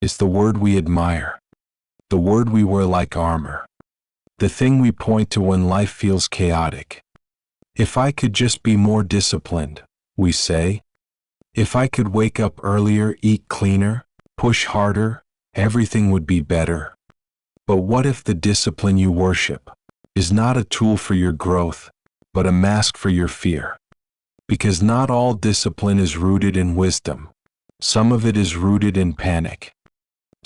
It's the word we admire, the word we wear like armor, the thing we point to when life feels chaotic. If I could just be more disciplined, we say. If I could wake up earlier, eat cleaner, push harder, everything would be better. But what if the discipline you worship is not a tool for your growth, but a mask for your fear? Because not all discipline is rooted in wisdom. Some of it is rooted in panic.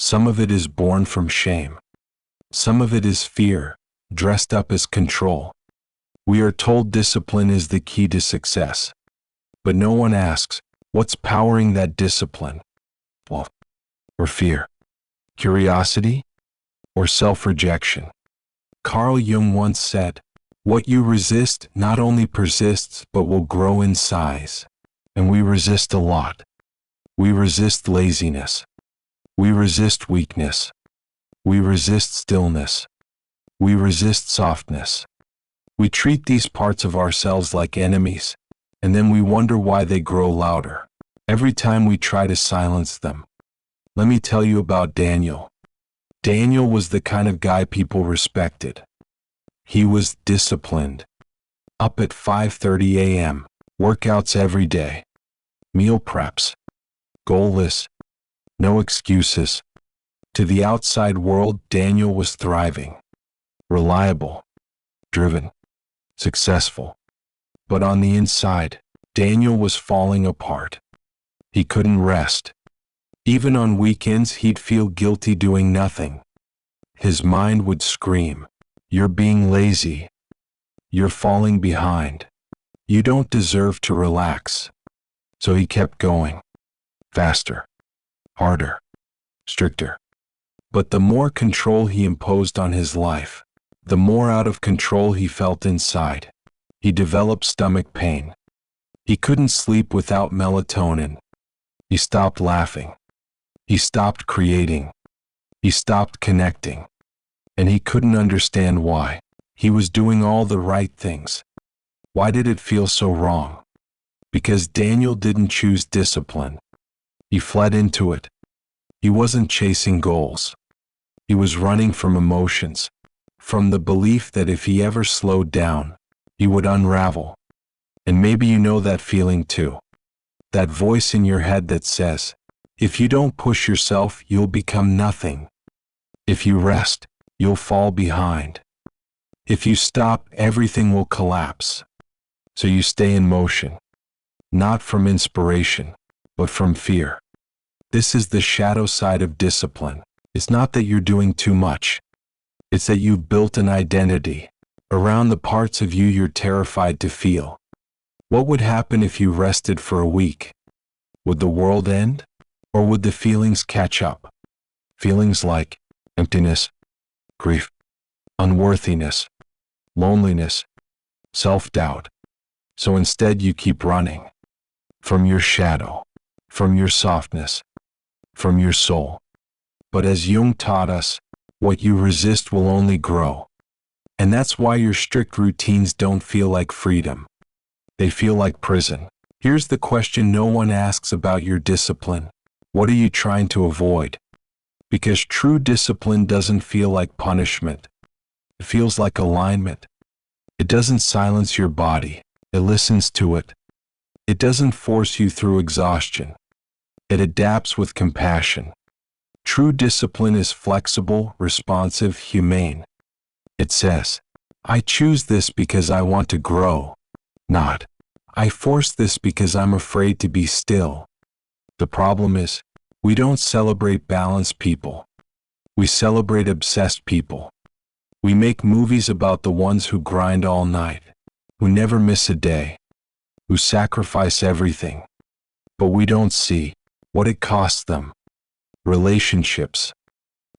Some of it is born from shame. Some of it is fear, dressed up as control. We are told discipline is the key to success. But no one asks, what's powering that discipline? Well, or fear, curiosity, or self-rejection. Carl Jung once said, "What you resist not only persists but will grow in size." And we resist a lot. We resist laziness. We resist weakness. We resist stillness. We resist softness. We treat these parts of ourselves like enemies, and then we wonder why they grow louder every time we try to silence them. Let me tell you about Daniel. Daniel was the kind of guy people respected. He was disciplined. Up at 5:30 a.m., workouts every day, meal preps, goalless, no excuses. To the outside world, Daniel was thriving, reliable, driven, successful. But on the inside, Daniel was falling apart. He couldn't rest. Even on weekends, he'd feel guilty doing nothing. His mind would scream, "You're being lazy. You're falling behind. You don't deserve to relax." So he kept going. Faster, harder, stricter. But the more control he imposed on his life, the more out of control he felt inside. He developed stomach pain. He couldn't sleep without melatonin. He stopped laughing. He stopped creating. He stopped connecting. And he couldn't understand why. He was doing all the right things. Why did it feel so wrong? Because Daniel didn't choose discipline. He fled into it. He wasn't chasing goals. He was running from emotions, from the belief that if he ever slowed down, he would unravel. And maybe you know that feeling too. That voice in your head that says, if you don't push yourself, you'll become nothing. If you rest, you'll fall behind. If you stop, everything will collapse. So you stay in motion, not from inspiration, but from fear. This is the shadow side of discipline. It's not that you're doing too much. It's that you've built an identity around the parts of you you're terrified to feel. What would happen if you rested for a week? Would the world end? Or would the feelings catch up? Feelings like emptiness, grief, unworthiness, loneliness, self-doubt. So instead you keep running from your shadow, from your softness, from your soul. But as Jung taught us, what you resist will only grow. And that's why your strict routines don't feel like freedom. They feel like prison. Here's the question no one asks about your discipline. What are you trying to avoid? Because true discipline doesn't feel like punishment. It feels like alignment. It doesn't silence your body. It listens to it. It doesn't force you through exhaustion. It adapts with compassion. True discipline is flexible, responsive, humane. It says, I choose this because I want to grow. Not, I force this because I'm afraid to be still. The problem is, we don't celebrate balanced people. We celebrate obsessed people. We make movies about the ones who grind all night, who never miss a day, who sacrifice everything. But we don't see what it costs them. Relationships,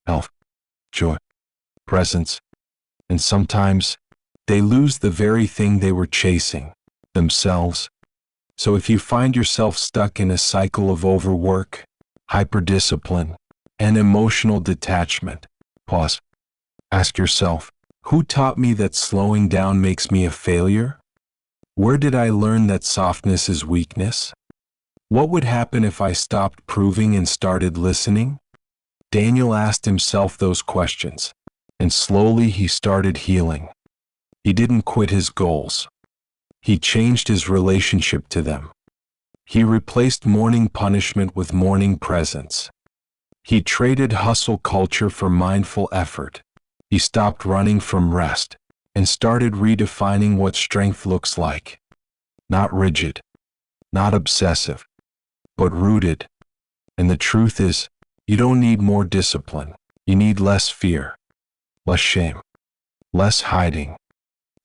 health, joy, presence, and sometimes they lose the very thing they were chasing, themselves. So if you find yourself stuck in a cycle of overwork, hyperdiscipline, and emotional detachment, pause. Ask yourself, who taught me that slowing down makes me a failure? Where did I learn that softness is weakness? What would happen if I stopped proving and started listening? Daniel asked himself those questions, and slowly he started healing. He didn't quit his goals. He changed his relationship to them. He replaced morning punishment with morning presence. He traded hustle culture for mindful effort. He stopped running from rest and started redefining what strength looks like. Not rigid, not obsessive, but rooted. And the truth is, you don't need more discipline. You need less fear, less shame, less hiding.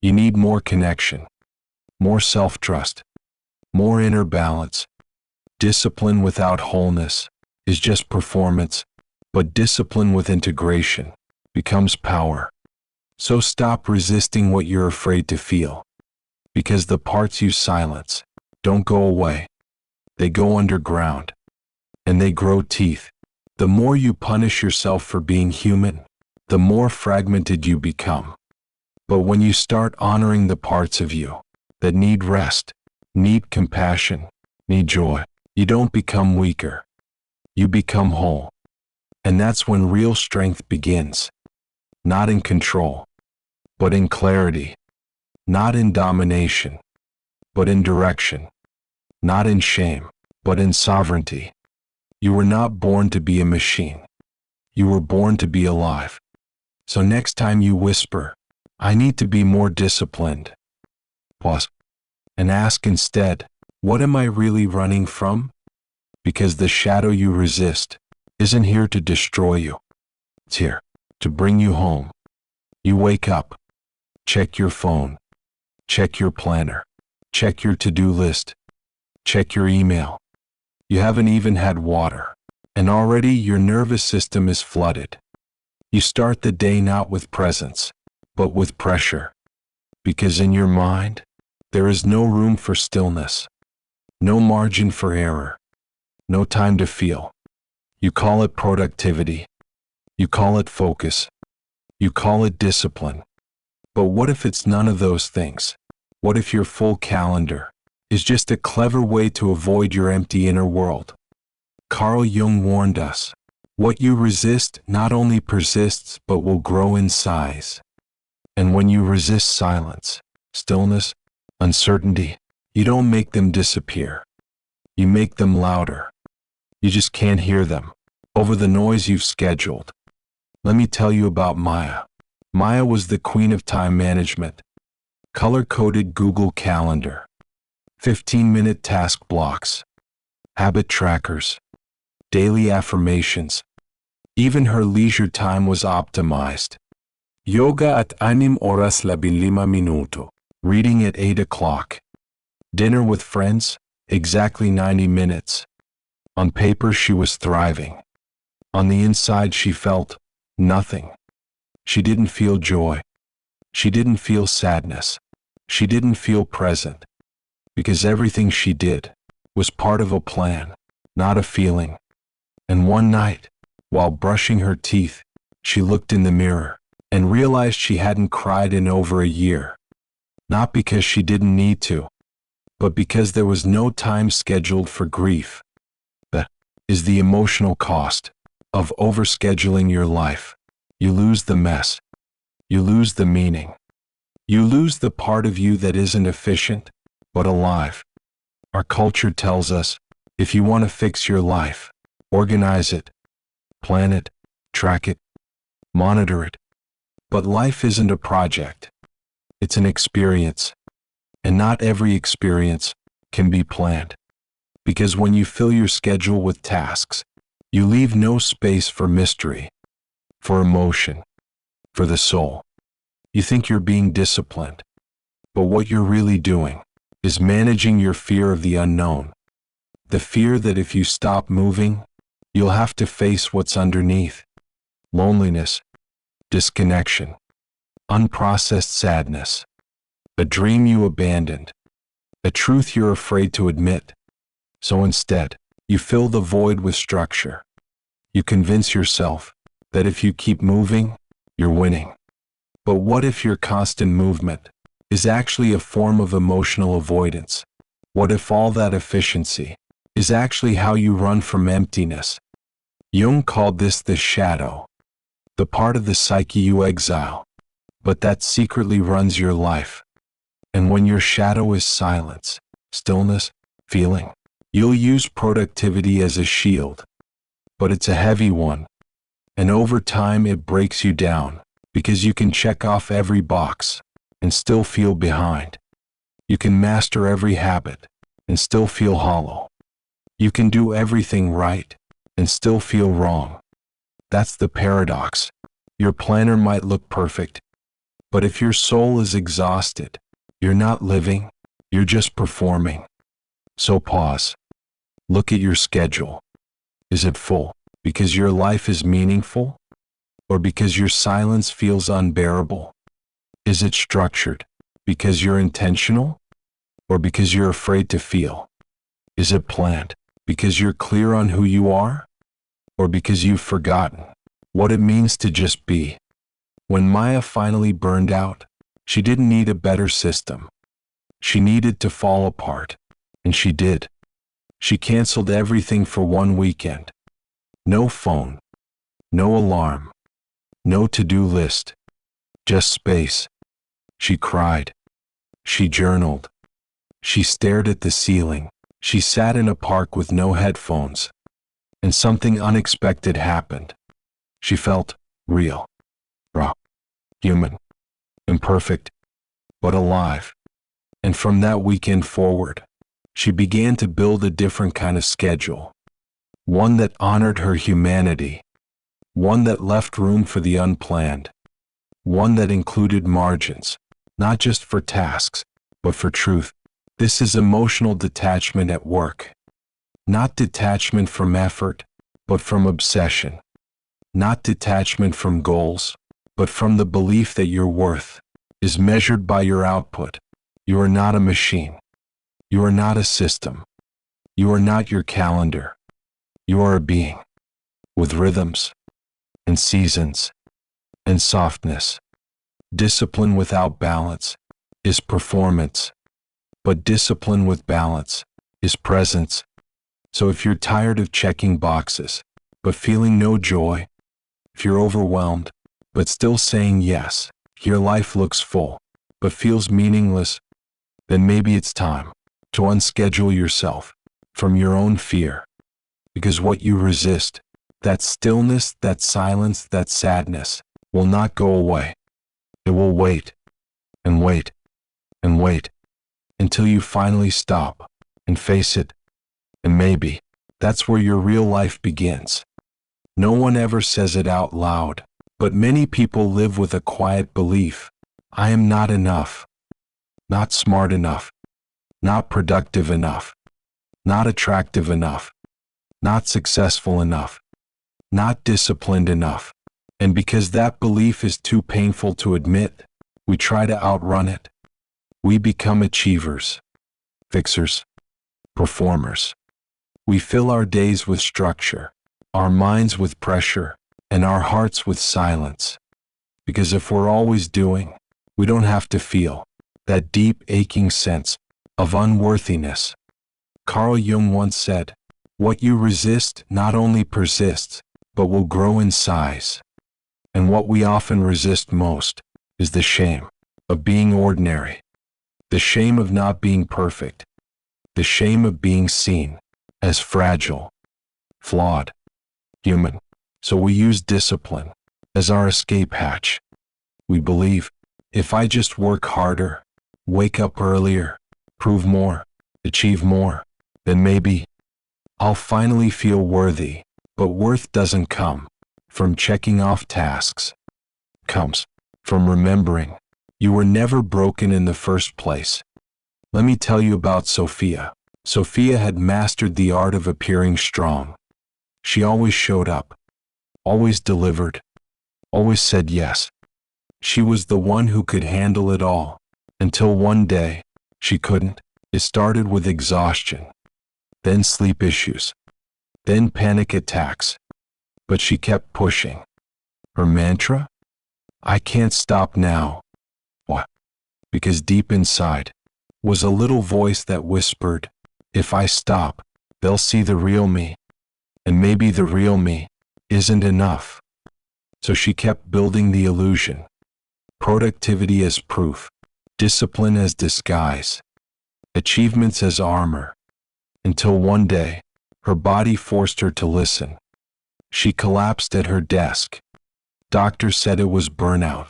You need more connection, more self-trust, more inner balance. Discipline without wholeness is just performance, but discipline with integration becomes power. So stop resisting what you're afraid to feel, because the parts you silence don't go away. They go underground, and they grow teeth. The more you punish yourself for being human, the more fragmented you become. But when you start honoring the parts of you that need rest, need compassion, need joy, you don't become weaker. You become whole. And that's when real strength begins. Not in control, but in clarity. Not in domination, but in direction. Not in shame, but in sovereignty. You were not born to be a machine. You were born to be alive. So next time you whisper, "I need to be more disciplined," pause and ask instead, what am I really running from? Because the shadow you resist isn't here to destroy you. It's here to bring you home. You wake up, check your phone, check your planner, check your to-do list, check your email. You haven't even had water, and already your nervous system is flooded. You start the day not with presence, but with pressure. Because in your mind, there is no room for stillness, no margin for error, no time to feel. You call it productivity. You call it focus. You call it discipline. But what if it's none of those things? What if your full calendar is just a clever way to avoid your empty inner world? Carl Jung warned us, what you resist not only persists but will grow in size. And when you resist silence, stillness, uncertainty, you don't make them disappear. You make them louder. You just can't hear them over the noise you've scheduled. Let me tell you about Maya. Maya was the queen of time management. Color-coded Google Calendar, 15-minute task blocks, habit trackers, daily affirmations. Even her leisure time was optimized. Yoga at 6:15 minuto. Reading at 8 o'clock. Dinner with friends, exactly 90 minutes. On paper she was thriving. On the inside she felt nothing. She didn't feel joy. She didn't feel sadness. She didn't feel present. Because everything she did was part of a plan, not a feeling. And one night, while brushing her teeth, she looked in the mirror and realized she hadn't cried in over a year. Not because she didn't need to, but because there was no time scheduled for grief. That is the emotional cost of overscheduling your life. You lose the mess. You lose the meaning. You lose the part of you that isn't efficient, but alive. Our culture tells us, if you want to fix your life, organize it, plan it, track it, monitor it. But life isn't a project. It's an experience. And not every experience can be planned. Because when you fill your schedule with tasks, you leave no space for mystery, for emotion, for the soul. You think you're being disciplined, but what you're really doing is managing your fear of the unknown. The fear that if you stop moving, you'll have to face what's underneath. Loneliness, disconnection, unprocessed sadness, a dream you abandoned, a truth you're afraid to admit. So instead, you fill the void with structure. You convince yourself that if you keep moving, you're winning. But what if your constant movement is actually a form of emotional avoidance? What if all that efficiency is actually how you run from emptiness? Jung called this the shadow, the part of the psyche you exile, but that secretly runs your life. And when your shadow is silence, stillness, feeling, you'll use productivity as a shield. But it's a heavy one, and over time it breaks you down, because you can check off every box and still feel behind. You can master every habit and still feel hollow. You can do everything right and still feel wrong. That's the paradox. Your planner might look perfect, but if your soul is exhausted, you're not living, you're just performing. So pause. Look at your schedule. Is it full because your life is meaningful, or because your silence feels unbearable? Is it structured because you're intentional, or because you're afraid to feel? Is it planned because you're clear on who you are, or because you've forgotten what it means to just be? When Maya finally burned out, she didn't need a better system. She needed to fall apart, and she did. She canceled everything for one weekend. No phone, no alarm, no to-do list, just space. She cried. She journaled. She stared at the ceiling. She sat in a park with no headphones. And something unexpected happened. She felt real, raw, human, imperfect, but alive. And from that weekend forward, she began to build a different kind of schedule. One that honored her humanity. One that left room for the unplanned. One that included margins, not just for tasks, but for truth. This is emotional detachment at work. Not detachment from effort, but from obsession. Not detachment from goals, but from the belief that your worth is measured by your output. You are not a machine. You are not a system. You are not your calendar. You are a being with rhythms and seasons and softness. Discipline without balance is performance, but discipline with balance is presence. So if you're tired of checking boxes, but feeling no joy, if you're overwhelmed, but still saying yes, your life looks full, but feels meaningless, then maybe it's time to unschedule yourself from your own fear. Because what you resist, that stillness, that silence, that sadness, will not go away. It will wait, and wait, and wait, until you finally stop and face it. And maybe that's where your real life begins. No one ever says it out loud, but many people live with a quiet belief. I am not enough, not smart enough, not productive enough, not attractive enough, not successful enough, not disciplined enough. And because that belief is too painful to admit, we try to outrun it. We become achievers, fixers, performers. We fill our days with structure, our minds with pressure, and our hearts with silence. Because if we're always doing, we don't have to feel that deep, aching sense of unworthiness. Carl Jung once said, "What you resist not only persists, but will grow in size." And what we often resist most is the shame of being ordinary, the shame of not being perfect, the shame of being seen as fragile, flawed, human. So we use discipline as our escape hatch. We believe, if I just work harder, wake up earlier, prove more, achieve more, then maybe I'll finally feel worthy. But worth doesn't come from checking off tasks. It comes from remembering you were never broken in the first place. Let me tell you about Sophia. Sophia had mastered the art of appearing strong. She always showed up, always delivered, always said yes. She was the one who could handle it all, until one day, she couldn't. It started with exhaustion, then sleep issues, then panic attacks. But she kept pushing. Her mantra? I can't stop now. Why? Because deep inside was a little voice that whispered, if I stop, they'll see the real me. And maybe the real me isn't enough. So she kept building the illusion. Productivity as proof, discipline as disguise, achievements as armor, until one day, her body forced her to listen. She collapsed at her desk. Doctors said it was burnout,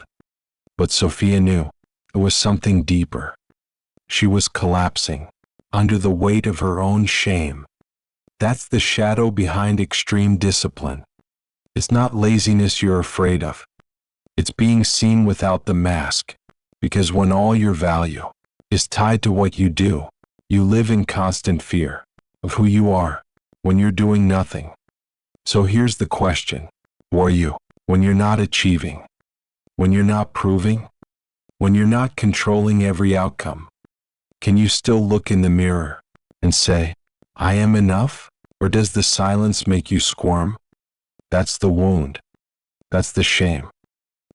but Sophia knew it was something deeper. She was collapsing under the weight of her own shame. That's the shadow behind extreme discipline. It's not laziness you're afraid of. It's being seen without the mask, because when all your value is tied to what you do, you live in constant fear of who you are when you're doing nothing. So here's the question. Who are you when you're not achieving? When you're not proving? When you're not controlling every outcome? Can you still look in the mirror and say, I am enough? Or does the silence make you squirm? That's the wound. That's the shame.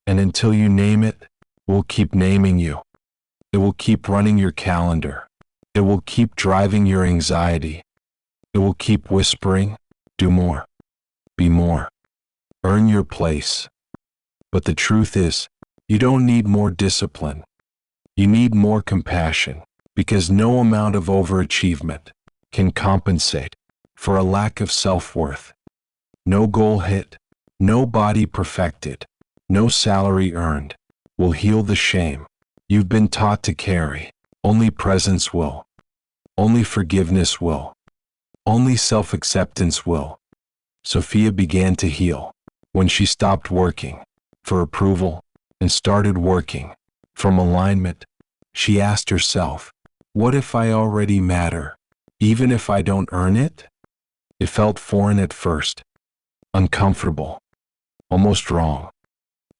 And until you name it, we'll keep naming you. It will keep running your calendar. It will keep driving your anxiety. It will keep whispering, do more, be more, earn your place. But the truth is, you don't need more discipline. You need more compassion, because no amount of overachievement can compensate for a lack of self-worth. No goal hit, no body perfected, no salary earned will heal the shame you've been taught to carry. Only presence will. Only forgiveness will. Only self-acceptance will. Sophia began to heal when she stopped working for approval and started working from alignment. She asked herself, what if I already matter, even if I don't earn it? It felt foreign at first, uncomfortable, almost wrong.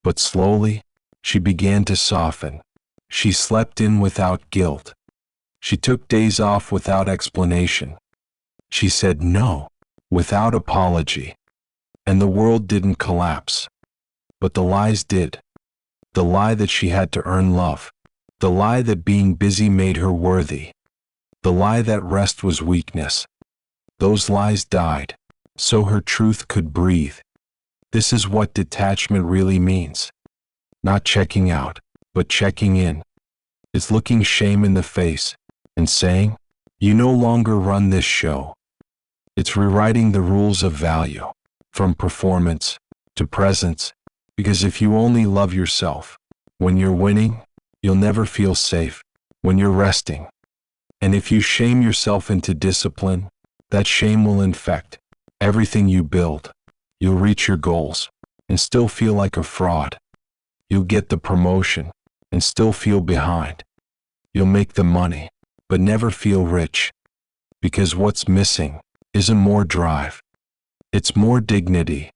But slowly, she began to soften. She slept in without guilt. She took days off without explanation. She said no without apology. And the world didn't collapse. But the lies did. The lie that she had to earn love. The lie that being busy made her worthy. The lie that rest was weakness. Those lies died, so her truth could breathe. This is what detachment really means. Not checking out, but checking in. It's looking shame in the face and saying, you no longer run this show. It's rewriting the rules of value, from performance to presence, because if you only love yourself when you're winning, you'll never feel safe when you're resting. And if you shame yourself into discipline, that shame will infect everything you build. You'll reach your goals and still feel like a fraud. You'll get the promotion and still feel behind. You'll make the money, but never feel rich. Because what's missing isn't more drive. It's more dignity.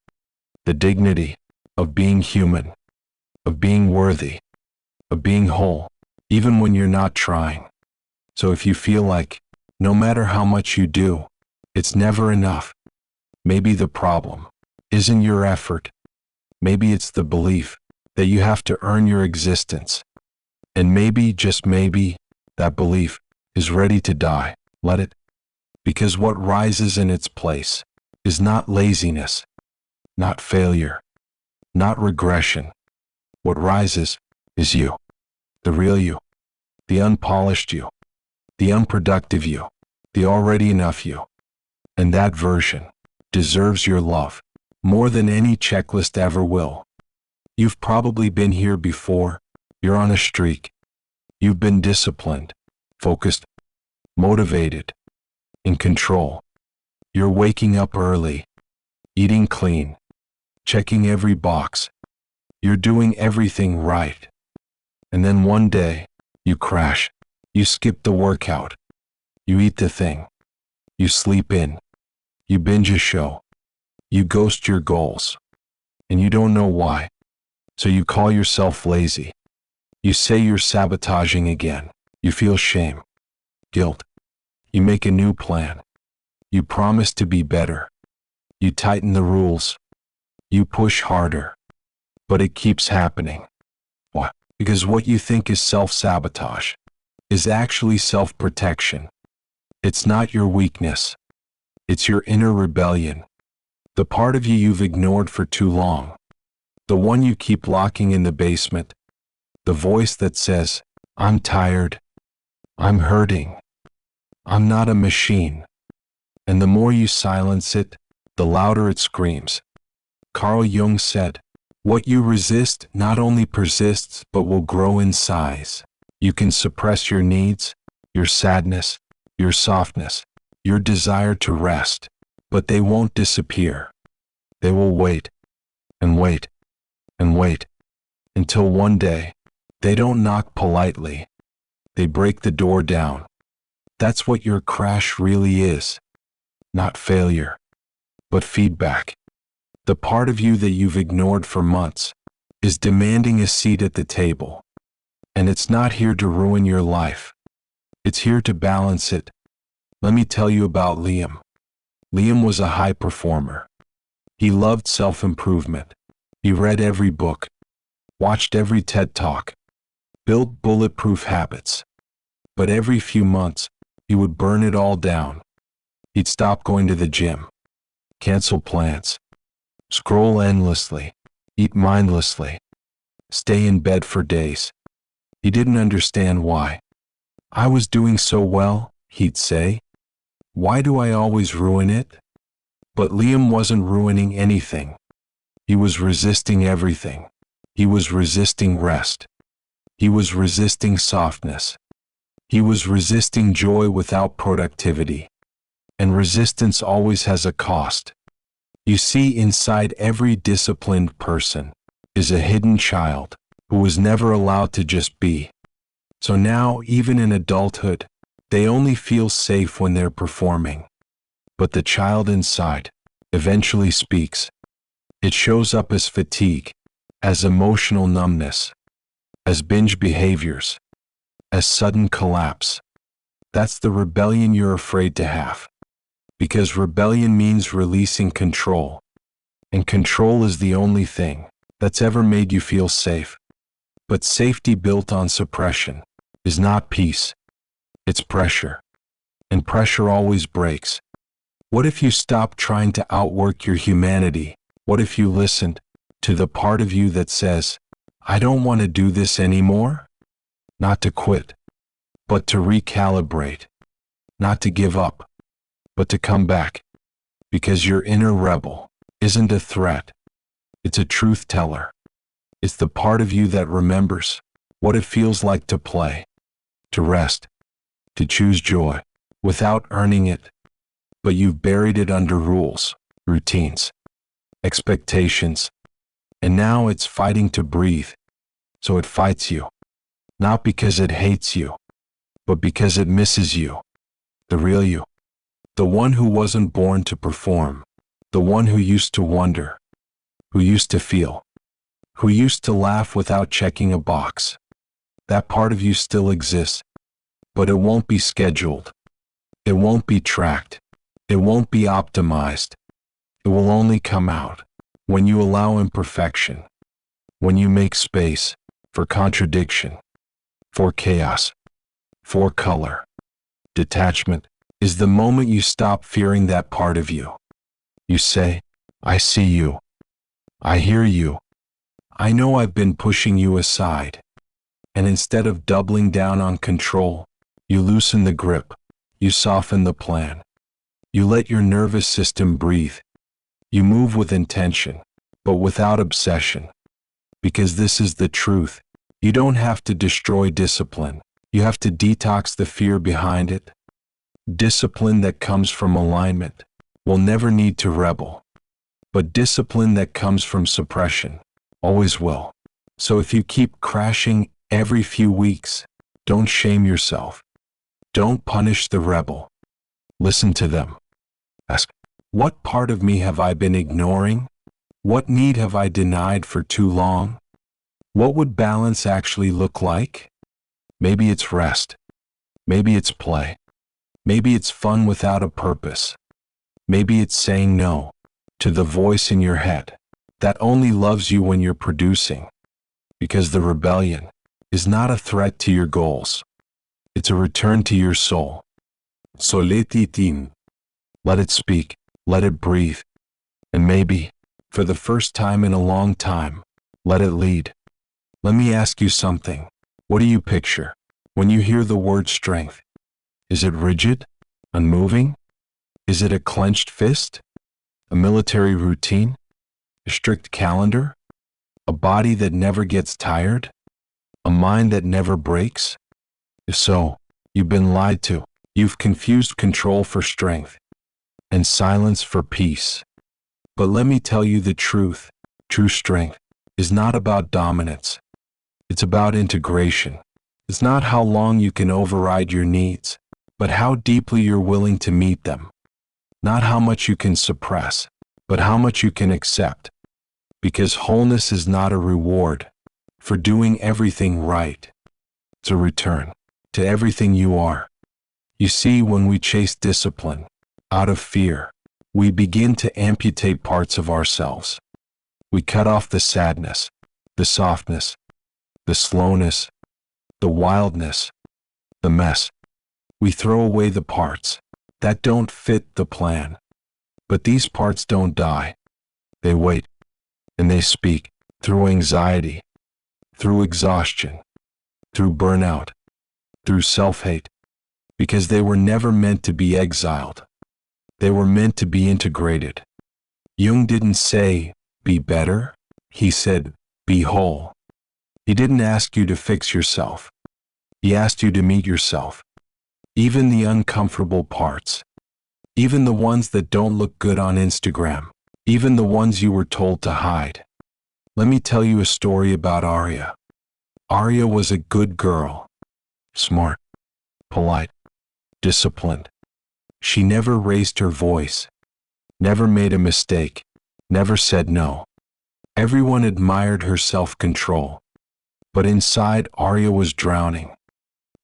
The dignity of being human, of being worthy, of being whole, even when you're not trying. So if you feel like, no matter how much you do, it's never enough, maybe the problem isn't your effort. Maybe it's the belief that you have to earn your existence. And maybe, just maybe, that belief is ready to die. Let it. Because what rises in its place is not laziness, not failure, not regression. What rises is you, the real you, the unpolished you, the unproductive you, the already enough you. And that version deserves your love more than any checklist ever will. You've probably been here before. You're on a streak. You've been disciplined, focused, motivated, in control. You're waking up early, eating clean, checking every box. You're doing everything right. And then one day, you crash. You skip the workout. You eat the thing. You sleep in. You binge a show. You ghost your goals. And you don't know why. So you call yourself lazy. You say you're sabotaging again. You feel shame, guilt. You make a new plan. You promise to be better. You tighten the rules. You push harder. But it keeps happening. Why? Because what you think is self-sabotage is actually self-protection. It's not your weakness. It's your inner rebellion. The part of you you've ignored for too long. The one you keep locking in the basement. The voice that says, I'm tired. I'm hurting. I'm not a machine. And the more you silence it, the louder it screams. Carl Jung said, what you resist not only persists but will grow in size. You can suppress your needs, your sadness, your softness, your desire to rest, but they won't disappear. They will wait, and wait, and wait, until one day, they don't knock politely. They break the door down. That's what your crash really is. Not failure, but feedback. The part of you that you've ignored for months is demanding a seat at the table. And it's not here to ruin your life. It's here to balance it. Let me tell you about Liam. Liam was a high performer. He loved self-improvement. He read every book, watched every TED Talk, built bulletproof habits. But every few months, he would burn it all down. He'd stop going to the gym, cancel plans, scroll endlessly, eat mindlessly, stay in bed for days. He didn't understand why. I was doing so well, he'd say. Why do I always ruin it? But Liam wasn't ruining anything. He was resisting everything. He was resisting rest. He was resisting softness. He was resisting joy without productivity. And resistance always has a cost. You see, inside every disciplined person is a hidden child who was never allowed to just be. So now, even in adulthood, they only feel safe when they're performing. But the child inside eventually speaks. It shows up as fatigue, as emotional numbness, as binge behaviors, as sudden collapse. That's the rebellion you're afraid to have. Because rebellion means releasing control. And control is the only thing that's ever made you feel safe. But safety built on suppression is not peace. It's pressure. And pressure always breaks. What if you stopped trying to outwork your humanity? What if you listened to the part of you that says, I don't want to do this anymore? Not to quit, but to recalibrate. Not to give up, but to come back. Because your inner rebel isn't a threat. It's a truth teller. It's the part of you that remembers what it feels like to play, to rest, to choose joy without earning it. But you've buried it under rules, routines, expectations, and now it's fighting to breathe. So it fights you, not because it hates you, but because it misses you, the real you, the one who wasn't born to perform, the one who used to wonder, who used to feel, who used to laugh without checking a box. That part of you still exists, but it won't be scheduled. It won't be tracked. It won't be optimized. It will only come out when you allow imperfection, when you make space for contradiction, for chaos, for color. Detachment is the moment you stop fearing that part of you. You say, I see you. I hear you. I know I've been pushing you aside. And instead of doubling down on control, you loosen the grip. You soften the plan. You let your nervous system breathe. You move with intention, but without obsession. Because this is the truth. You don't have to destroy discipline. You have to detox the fear behind it. Discipline that comes from alignment will never need to rebel. But discipline that comes from suppression always will. So if you keep crashing every few weeks, don't shame yourself. Don't punish the rebel. Listen to them. Ask, what part of me have I been ignoring? What need have I denied for too long? What would balance actually look like? Maybe it's rest. Maybe it's play. Maybe it's fun without a purpose. Maybe it's saying no to the voice in your head that only loves you when you're producing. Because the rebellion is not a threat to your goals. It's a return to your soul. So let it in. Let it speak. Let it breathe. And maybe, for the first time in a long time, let it lead. Let me ask you something. What do you picture when you hear the word strength? Is it rigid? Unmoving? Is it a clenched fist? A military routine? A strict calendar? A body that never gets tired? A mind that never breaks? If so, you've been lied to. You've confused control for strength and silence for peace. But let me tell you the truth. True strength is not about dominance. It's about integration. It's not how long you can override your needs, but how deeply you're willing to meet them. Not how much you can suppress, but how much you can accept. Because wholeness is not a reward for doing everything right. It's a return to everything you are. You see, when we chase discipline out of fear, we begin to amputate parts of ourselves. We cut off the sadness, the softness, the slowness, the wildness, the mess. We throw away the parts that don't fit the plan. But these parts don't die. They wait, and they speak through anxiety, through exhaustion, through burnout, through self-hate, because they were never meant to be exiled. They were meant to be integrated. Jung didn't say, be better. He said, be whole. He didn't ask you to fix yourself. He asked you to meet yourself. Even the uncomfortable parts. Even the ones that don't look good on Instagram. Even the ones you were told to hide. Let me tell you a story about Arya. Arya was a good girl. Smart, polite, disciplined. She never raised her voice, never made a mistake, never said no. Everyone admired her self-control. But inside, Arya was drowning.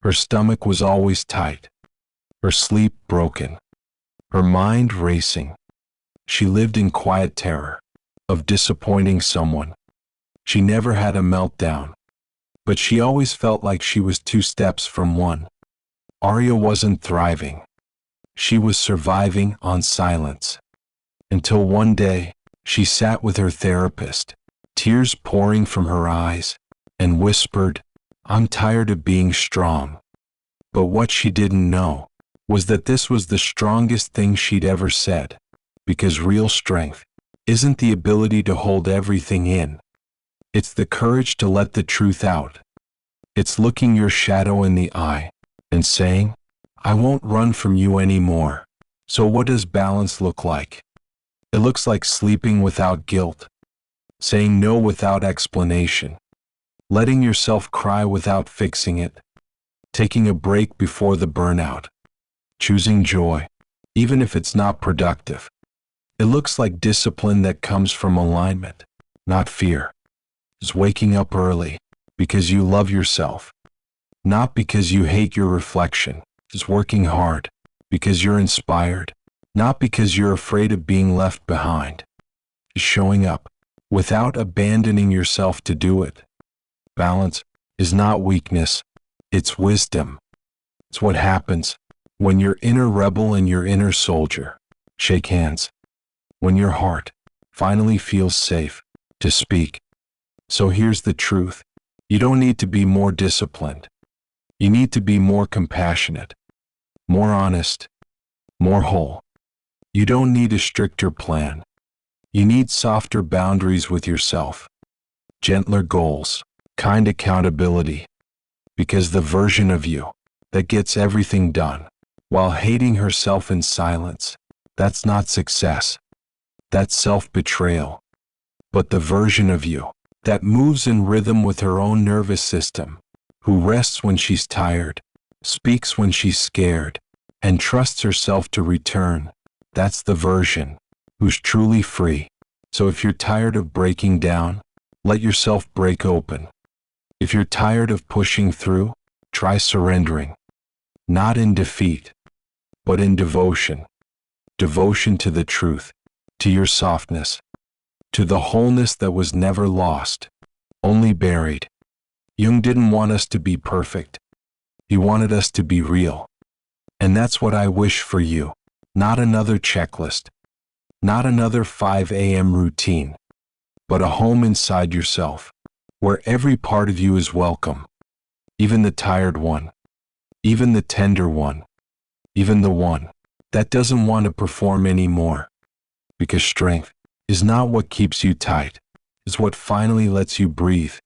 Her stomach was always tight, her sleep broken, her mind racing. She lived in quiet terror of disappointing someone. She never had a meltdown, but she always felt like she was 2 steps from one. Arya wasn't thriving. She was surviving on silence. Until one day, she sat with her therapist, tears pouring from her eyes, and whispered, I'm tired of being strong. But what she didn't know was that this was the strongest thing she'd ever said, because real strength isn't the ability to hold everything in. It's the courage to let the truth out. It's looking your shadow in the eye and saying, I won't run from you anymore. So what does balance look like? It looks like sleeping without guilt, saying no without explanation, letting yourself cry without fixing it, taking a break before the burnout, choosing joy, even if it's not productive. It looks like discipline that comes from alignment, not fear. It's waking up early because you love yourself, not because you hate your reflection. It's working hard because you're inspired, not because you're afraid of being left behind. It's showing up without abandoning yourself to do it. Balance is not weakness, it's wisdom. It's what happens when your inner rebel and your inner soldier shake hands, when your heart finally feels safe to speak. So here's the truth. You don't need to be more disciplined. You need to be more compassionate, more honest, more whole. You don't need a stricter plan. You need softer boundaries with yourself, gentler goals, kind accountability. Because the version of you that gets everything done while hating herself in silence, that's not success. That's self-betrayal. But the version of you that moves in rhythm with her own nervous system, who rests when she's tired, speaks when she's scared, and trusts herself to return, that's the version who's truly free. So if you're tired of breaking down, let yourself break open. If you're tired of pushing through, try surrendering. Not in defeat, but in devotion. Devotion to the truth, to your softness, to the wholeness that was never lost, only buried. Jung didn't want us to be perfect. He wanted us to be real. And that's what I wish for you. Not another checklist, Not another 5 a.m. routine, but a home inside yourself, where every part of you is welcome, even the tired one, even the tender one, even the one that doesn't want to perform anymore. Because strength is not what keeps you tight, it's what finally lets you breathe.